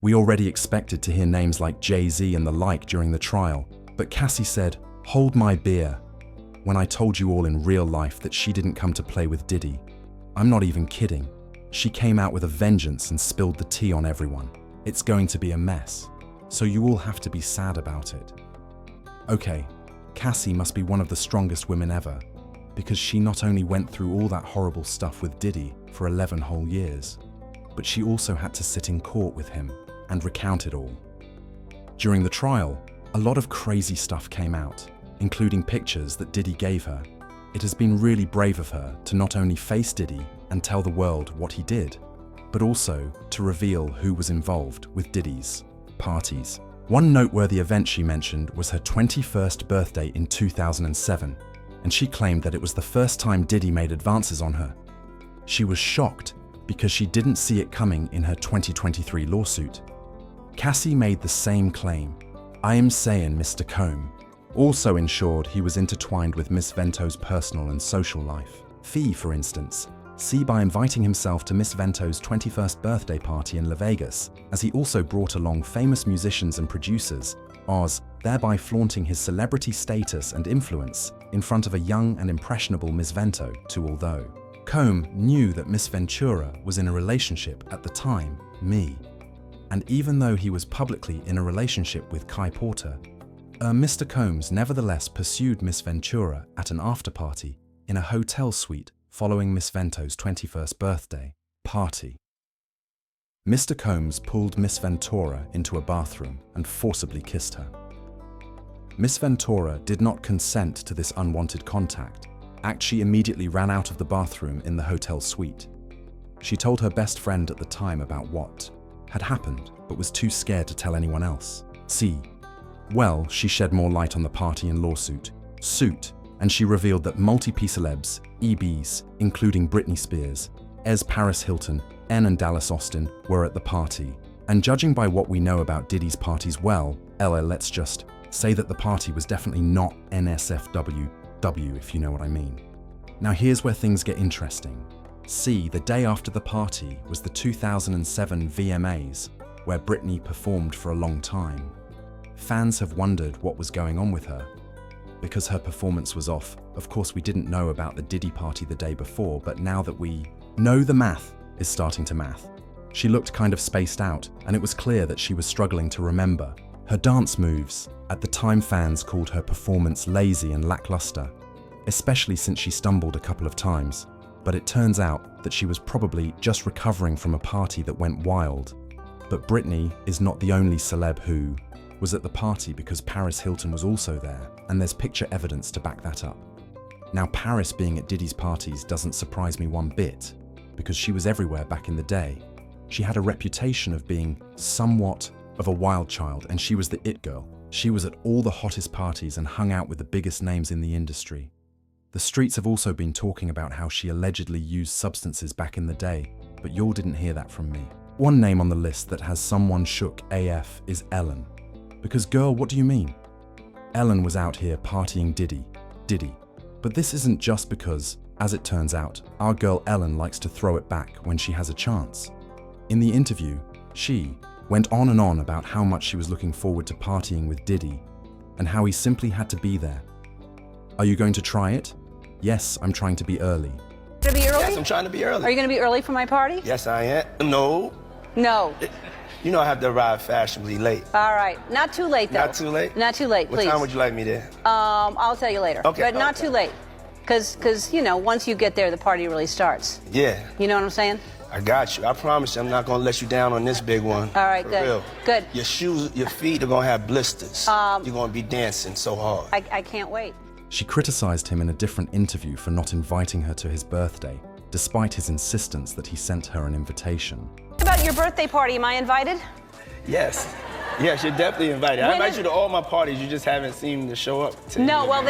We already expected to hear names like Jay-Z and the like during the trial, but Cassie said, "Hold my beer," when I told you all in real life that she didn't come to play with Diddy. I'm not even kidding. She came out with a vengeance and spilled the tea on everyone. It's going to be a mess, so you all have to be sad about it. Okay, Cassie must be one of the strongest women ever, because she not only went through all that horrible stuff with Diddy for 11 whole years, but she also had to sit in court with him and recount it all. During the trial, a lot of crazy stuff came out, including pictures that Diddy gave her. It has been really brave of her to not only face Diddy and tell the world what he did, but also to reveal who was involved with Diddy's parties. One noteworthy event she mentioned was her 21st birthday in 2007, and she claimed that it was the first time Diddy made advances on her. She was shocked because she didn't see it coming in her 2023 lawsuit. Cassie made the same claim. I am saying Mr. Combe also ensured he was intertwined with Miss Vento's personal and social life. Fee, for instance, see by inviting himself to Miss Vento's 21st birthday party in Las Vegas, as he also brought along famous musicians and producers, Oz, thereby flaunting his celebrity status and influence in front of a young and impressionable Miss Vento too. Although Combe knew that Miss Ventura was in a relationship at the time, and even though he was publicly in a relationship with Kai Porter, Mr. Combs nevertheless pursued Miss Ventura at an after-party in a hotel suite following Miss Vento's 21st birthday party. Mr. Combs pulled Miss Ventura into a bathroom and forcibly kissed her. Miss Ventura did not consent to this unwanted contact. She immediately ran out of the bathroom in the hotel suite. She told her best friend at the time about what had happened, but was too scared to tell anyone else. Well, she shed more light on the party and lawsuit, and she revealed that multi-P celebs, EBs, including Britney Spears, Paris Hilton, and Dallas Austin, were at the party. And judging by what we know about Diddy's parties, well, let's just say that the party was definitely not NSFW, if you know what I mean. Now here's where things get interesting. The day after the party was the 2007 VMAs, where Britney performed for a long time. Fans have wondered what was going on with her, because her performance was off. Of course, we didn't know about the Diddy party the day before, but now that we know, the math is starting to math. She looked kind of spaced out, and it was clear that she was struggling to remember her dance moves. At the time, fans called her performance lazy and lackluster, especially since she stumbled a couple of times. But it turns out that she was probably just recovering from a party that went wild. But Britney is not the only celeb who was at the party, because Paris Hilton was also there, and there's picture evidence to back that up. Now, Paris being at Diddy's parties doesn't surprise me one bit, because she was everywhere back in the day. She had a reputation of being somewhat of a wild child, and she was the it girl. She was at all the hottest parties and hung out with the biggest names in the industry. The streets have also been talking about how she allegedly used substances back in the day, but y'all didn't hear that from me. One name on the list that has someone shook AF is Ellen. Because girl, what do you mean? Ellen was out here partying Diddy. But this isn't just because, as it turns out, our girl Ellen likes to throw it back when she has a chance. In the interview, she went on and on about how much she was looking forward to partying with Diddy, and how he simply had to be there. Are you going to try it? Yes, I'm trying to be early. Gonna be early? Yes, I'm trying to be early. Are you gonna be early for my party? Yes, I am. No. No. You know I have to arrive fashionably late. All right. Not too late, though. Not too late? Not too late, please. What time would you like me there? I'll tell you later. Okay. But not too late. Because, you know, once you get there, the party really starts. Yeah. You know what I'm saying? I got you. I promise you I'm not going to let you down on this big one. All right, For good. real. Good. Your shoes, your feet are going to have blisters. You're going to be dancing so hard. I can't wait. She criticized him in a different interview for not inviting her to his birthday, despite his insistence that he sent her an invitation. What about your birthday party? Am I invited? Yes. Yes, you're definitely invited. I invite you to all my parties. You just haven't seemed to show up. No, well,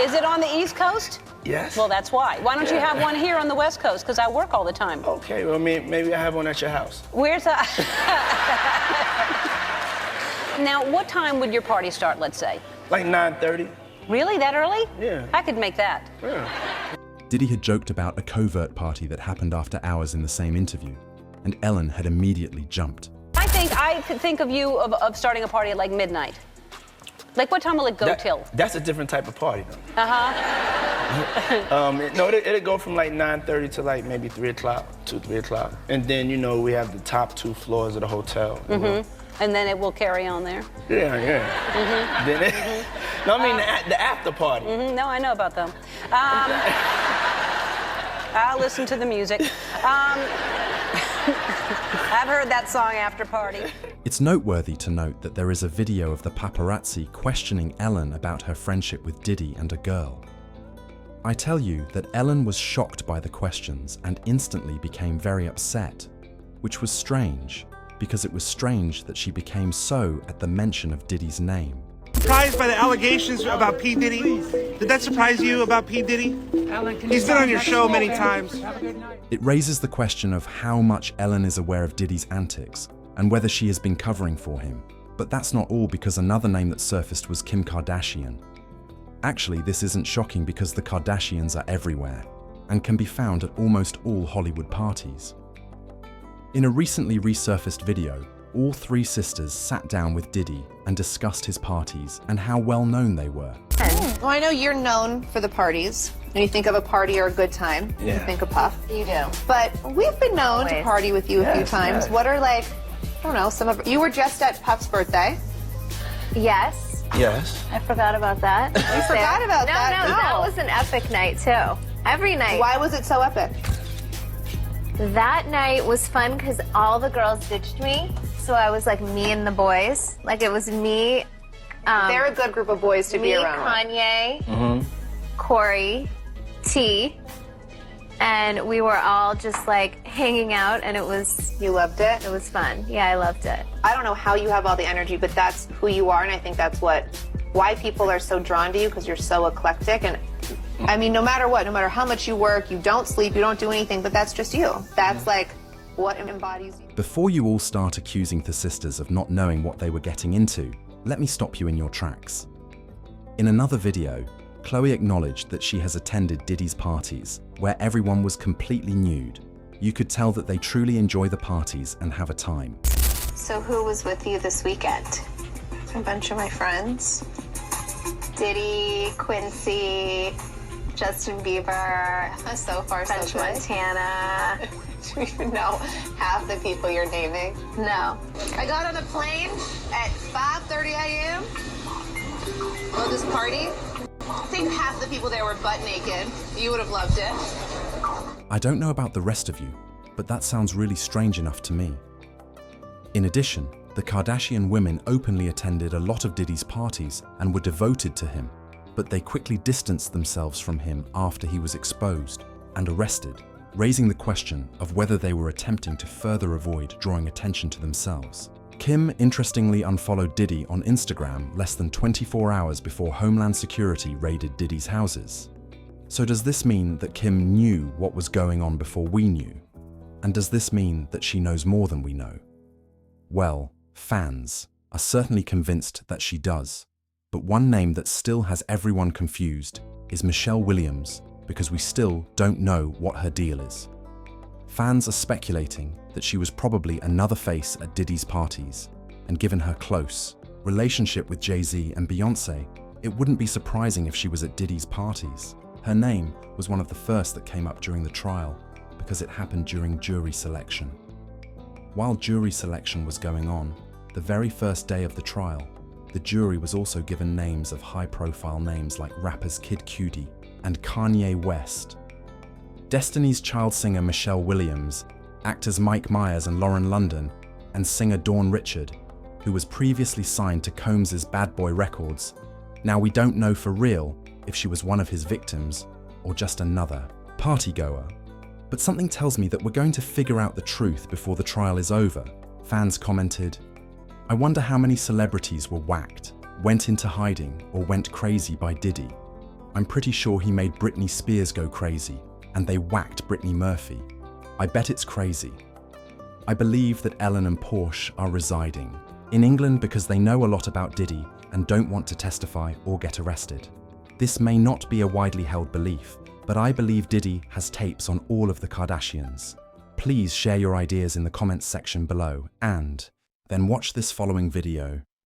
is it on the East Coast? Yes. Well, that's why. Why don't you have one here on the West Coast? Because I work all the time. Okay, well, maybe I have one at your house. Where's that? Now, what time would your party start, let's say? Like 9:30. Really? That early? Yeah. I could make that. Yeah. Diddy had joked about a covert party that happened after hours in the same interview, and Ellen had immediately jumped. My I could think of you of starting a party at like midnight. Like, what time will it go till? That's a different type of party, though. Uh-huh. No, it'll go from like 9:30 to like maybe 3 o'clock, 3 o'clock. And then, you know, we have the top 2 floors of the hotel. You know? And then it will carry on there? Yeah. Then it, no, I mean the after party. No, I know about them. I'll listen to the music. I've heard that song, After Party. It's noteworthy to note that there is a video of the paparazzi questioning Ellen about her friendship with Diddy and a girl. I tell you that Ellen was shocked by the questions and instantly became very upset, which was strange, because it was strange that she became so at the mention of Diddy's name. Surprised by the allegations about P. Diddy? Did that surprise you about P. Diddy? He's been on your show many times. It raises the question of how much Ellen is aware of Diddy's antics and whether she has been covering for him. But that's not all, because another name that surfaced was Kim Kardashian. Actually, this isn't shocking because the Kardashians are everywhere and can be found at almost all Hollywood parties. In a recently resurfaced video, all 3 sisters sat down with Diddy and discussed his parties and how well known they were. Well, I know you're known for the parties. When you think of a party or a good time, you think of Puff. You do. But we've been known to party with you a few times. What are, like, I don't know, you were just at Puff's birthday. Yes. Yes. I forgot about that. You forgot about that? No, that was an epic night, too. Every night. Why was it so epic? That night was fun because all the girls ditched me. So I was like me and the boys. Like, it was me. They're a good group of boys to be around. Kanye, Corey, T, and we were all just like hanging out, and it was. You loved it? It was fun. Yeah, I loved it. I don't know how you have all the energy, but that's who you are, and I think that's why people are so drawn to you, because you're so eclectic. And I mean, no matter what, no matter how much you work, you don't sleep, you don't do anything, but that's just you. That's like what embodies you. Before you all start accusing the sisters of not knowing what they were getting into, let me stop you in your tracks. In another video, Chloe acknowledged that she has attended Diddy's parties, where everyone was completely nude. You could tell that they truly enjoy the parties and have a time. So who was with you this weekend? A bunch of my friends. Diddy, Quincy, Justin Bieber, So far, French so good. Montana. Do you even know half the people you're naming? No. I got on a plane at 5:30 a.m. Well, this party. I think half the people there were butt naked. You would have loved it. I don't know about the rest of you, but that sounds really strange enough to me. In addition, the Kardashian women openly attended a lot of Diddy's parties and were devoted to him, but they quickly distanced themselves from him after he was exposed and arrested, raising the question of whether they were attempting to further avoid drawing attention to themselves. Kim interestingly unfollowed Diddy on Instagram less than 24 hours before Homeland Security raided Diddy's houses. So does this mean that Kim knew what was going on before we knew? And does this mean that she knows more than we know? Well, fans are certainly convinced that she does. But one name that still has everyone confused is Michelle Williams, because we still don't know what her deal is. Fans are speculating that she was probably another face at Diddy's parties, and given her close relationship with Jay-Z and Beyoncé, it wouldn't be surprising if she was at Diddy's parties. Her name was one of the first that came up during the trial because it happened during jury selection. While jury selection was going on, the very first day of the trial, the jury was also given names of high-profile names like rappers Kid Cudi and Kanye West. Destiny's Child singer Michelle Williams, actors Mike Myers and Lauren London, and singer Dawn Richard, who was previously signed to Combs' Bad Boy Records. Now we don't know for real if she was one of his victims or just another partygoer. But something tells me that we're going to figure out the truth before the trial is over. Fans commented, "I wonder how many celebrities were whacked, went into hiding, or went crazy by Diddy. I'm pretty sure he made Britney Spears go crazy, and they whacked Brittany Murphy. I bet it's crazy." I believe that Ellen and Porsche are residing in England because they know a lot about Diddy and don't want to testify or get arrested. This may not be a widely held belief, but I believe Diddy has tapes on all of the Kardashians. Please share your ideas in the comments section below, and Then watch this following video.